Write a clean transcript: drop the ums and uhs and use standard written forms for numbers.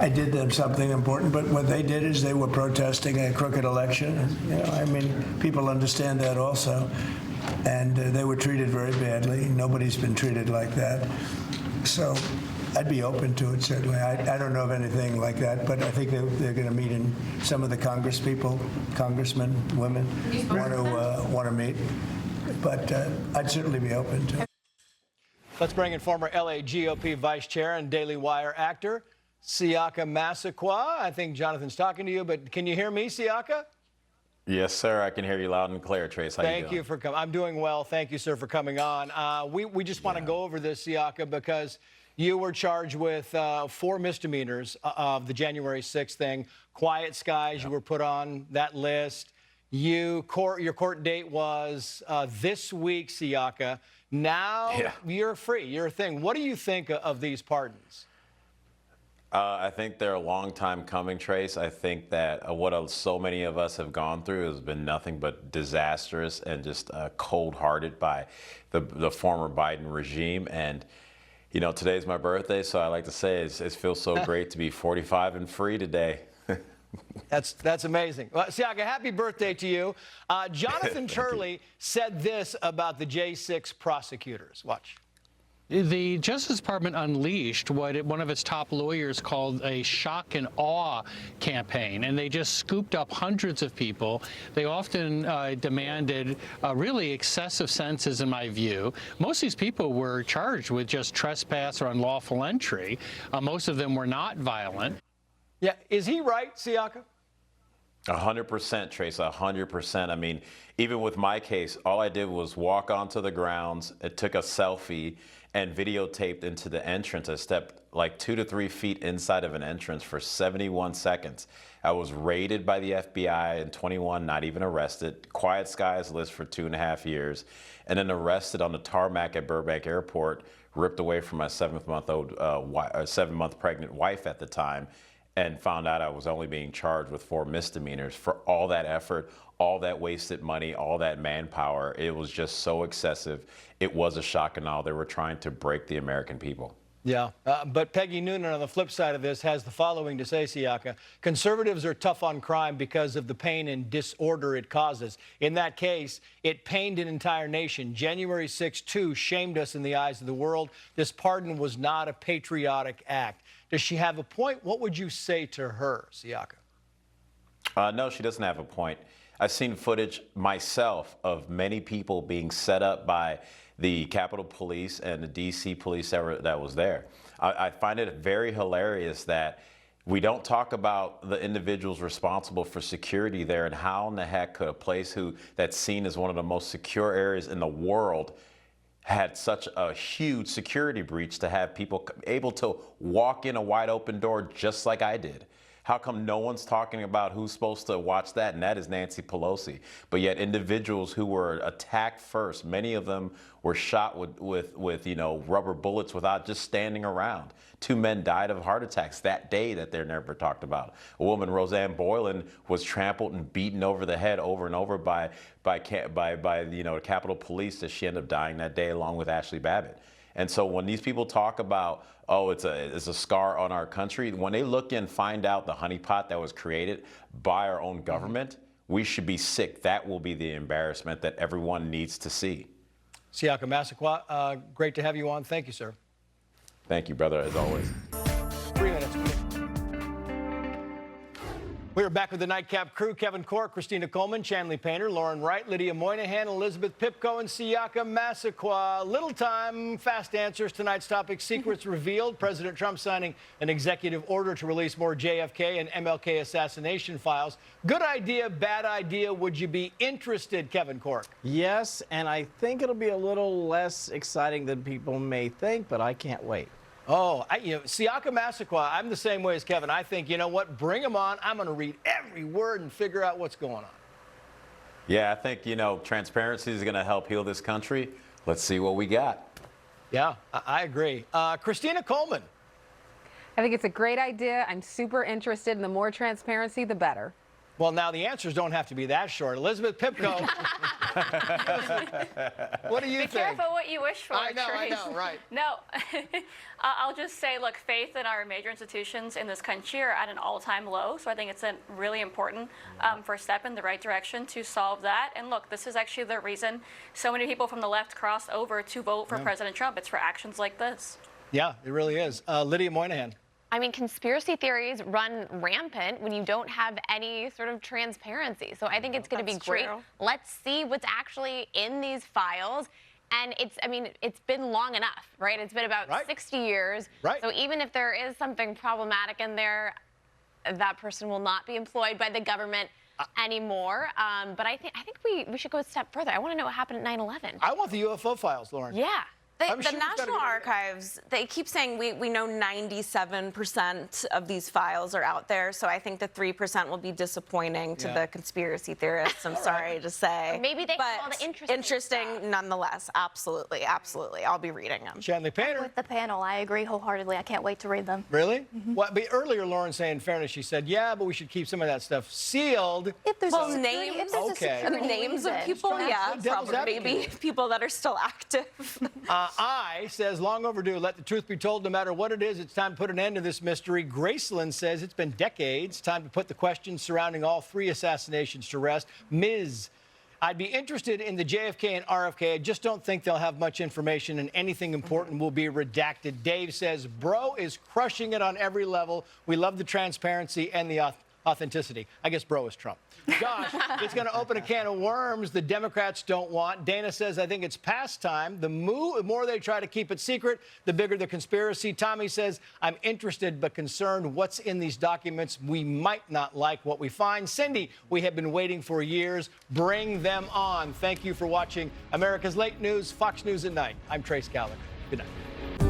I did them something important, but what they did is they were protesting a crooked election. And, I mean, people understand that also. And they were treated very badly. Nobody's been treated like that. So I'd be open to it, certainly. I don't know of anything like that, but I think they're going to meet, in some of the congressmen, women, want to meet. But I'd certainly be open to it. Let's bring in former LA GOP Vice Chair and Daily Wire actor, Siaka Massaquoi. I think Jonathan's talking to you, but can you hear me, Siaka? Yes, sir. I can hear you loud and clear, Trace. How you doing? Thank you for coming. I'm doing well. Thank you, sir, for coming on. We just want to go over this, Siaka, because you were charged with 4 misdemeanors of the January 6th thing. Quiet Skies, you were put on that list. Your court date was this week, Siaka. Now you're free. You're a thing. What do you think of these pardons? I think they're a long time coming, Trace. I think that what so many of us have gone through has been nothing but disastrous and just cold-hearted by the former Biden regime. And, you know, today's my birthday, so I like to say it feels so great to be 45 and free today. That's amazing. Well, Siaka, happy birthday to you. Jonathan Turley said this about the J6 prosecutors. Watch. The Justice Department unleashed what one of its top lawyers called a shock and awe campaign, and they just scooped up hundreds of people. They often demanded really excessive sentences, in my view. Most of these people were charged with just trespass or unlawful entry. Most of them were not violent. Yeah, is he right, Siaka? 100%, Trace, 100%. I mean, even with my case, all I did was walk onto the grounds, it took a selfie, and videotaped into the entrance. I stepped like 2 to 3 feet inside of an entrance for 71 seconds. I was raided by the FBI in 21, not even arrested. Quiet Skies list for 2.5 years, and then arrested on the tarmac at Burbank Airport, ripped away from my 7-month pregnant wife at the time, and found out I was only being charged with 4 misdemeanors. For all that effort, all that wasted money, all that manpower, it was just so excessive. It was a shock and awe. They were trying to break the American people. Yeah, but Peggy Noonan on the flip side of this has the following to say, Siaka. Conservatives are tough on crime because of the pain and disorder it causes. In that case, it pained an entire nation. January 6th, too, shamed us in the eyes of the world. This pardon was not a patriotic act. Does she have a point? What would you say to her, Siaka? No, she doesn't have a point. I've seen footage myself of many people being set up by the Capitol Police and the D.C. police that was there. I find it very hilarious that we don't talk about the individuals responsible for security there, and how in the heck could a place that's seen as one of the most secure areas in the world had such a huge security breach to have people able to walk in a wide open door just like I did. How come no one's talking about who's supposed to watch that? And that is Nancy Pelosi. But yet individuals who were attacked first, many of them were shot with rubber bullets without just standing around. 2 men died of heart attacks that day that they're never talked about. A woman, Roseanne Boylan, was trampled and beaten over the head over and over by the Capitol Police, that she ended up dying that day along with Ashley Babbitt. And so when these people talk about, oh, it's a scar on our country, when they look and find out the honeypot that was created by our own government, we should be sick. That will be the embarrassment that everyone needs to see. Siaka Massaquoi, great to have you on. Thank you, sir. Thank you, brother, as always. 3 minutes. We are back with the Nightcap crew: Kevin Corke, Christina Coleman, Chanley Painter, Lauren Wright, Lydia Moynihan, Elizabeth Pipko, and Siaka Massaquoi. Little time, fast answers. Tonight's topic: secrets revealed. President Trump signing an executive order to release more JFK and MLK assassination files. Good idea, bad idea? Would you be interested, Kevin Corke? Yes, and I think it'll be a little less exciting than people may think, but I can't wait. Oh, Siaka Massaquoi, I'm the same way as Kevin. I think, you know what, bring them on. I'm going to read every word and figure out what's going on. Yeah, I think, transparency is going to help heal this country. Let's see what we got. Yeah, I agree. Christina Coleman. I think it's a great idea. I'm super interested, and the more transparency, the better. Well, now the answers don't have to be that short. Elizabeth Pipko, what do you think? Be careful what you wish for, I know, Trace. right. No, I'll just say, look, faith in our major institutions in this country are at an all-time low. So I think it's a really important first step in the right direction to solve that. And look, this is actually the reason so many people from the left crossed over to vote for President Trump. It's for actions like this. Yeah, it really is. Lydia Moynihan. I mean, conspiracy theories run rampant when you don't have any sort of transparency. So I think it's going to be great. True. Let's see what's actually in these files. And it's been long enough, right? It's been about 60 years. Right. So even if there is something problematic in there, that person will not be employed by the government anymore. But I think we should go a step further. I want to know what happened at 9/11. I want the UFO files, Lauren. Yeah. I'm The sure it's gotta National be- Archives, they keep saying we know 97% of these files are out there, so I think the 3% will be disappointing to the conspiracy theorists, I'm sorry to say. Or maybe they have all But the interesting stuff. nonetheless, absolutely, absolutely. I'll be reading them. Shanley Painter. With the panel, I agree wholeheartedly. I can't wait to read them. Really? Well, but earlier, Lauren saying, in fairness, she said, yeah, but we should keep some of that stuff sealed. If there's Well, a security, names, if there's a Okay. security names of reason, people, sure. yeah, Devil's probably maybe advocate. people that are still active. I says, long overdue. Let the truth be told. No matter what it is, it's time to put an end to this mystery. Graceland says it's been decades. Time to put the questions surrounding all 3 assassinations to rest. Ms. I'd be interested in the JFK and RFK. I just don't think they'll have much information, and anything important will be redacted. Dave says, bro is crushing it on every level. We love the transparency and the authenticity. I guess bro is Trump. Josh, it's going to open a can of worms the Democrats don't want. Dana says, I think it's past time. The more they try to keep it secret, the bigger the conspiracy. Tommy says, I'm interested but concerned what's in these documents. We might not like what we find. Cindy, we have been waiting for years. Bring them on. Thank you for watching America's Late News, Fox News at Night. I'm Trace Gallagher. Good night.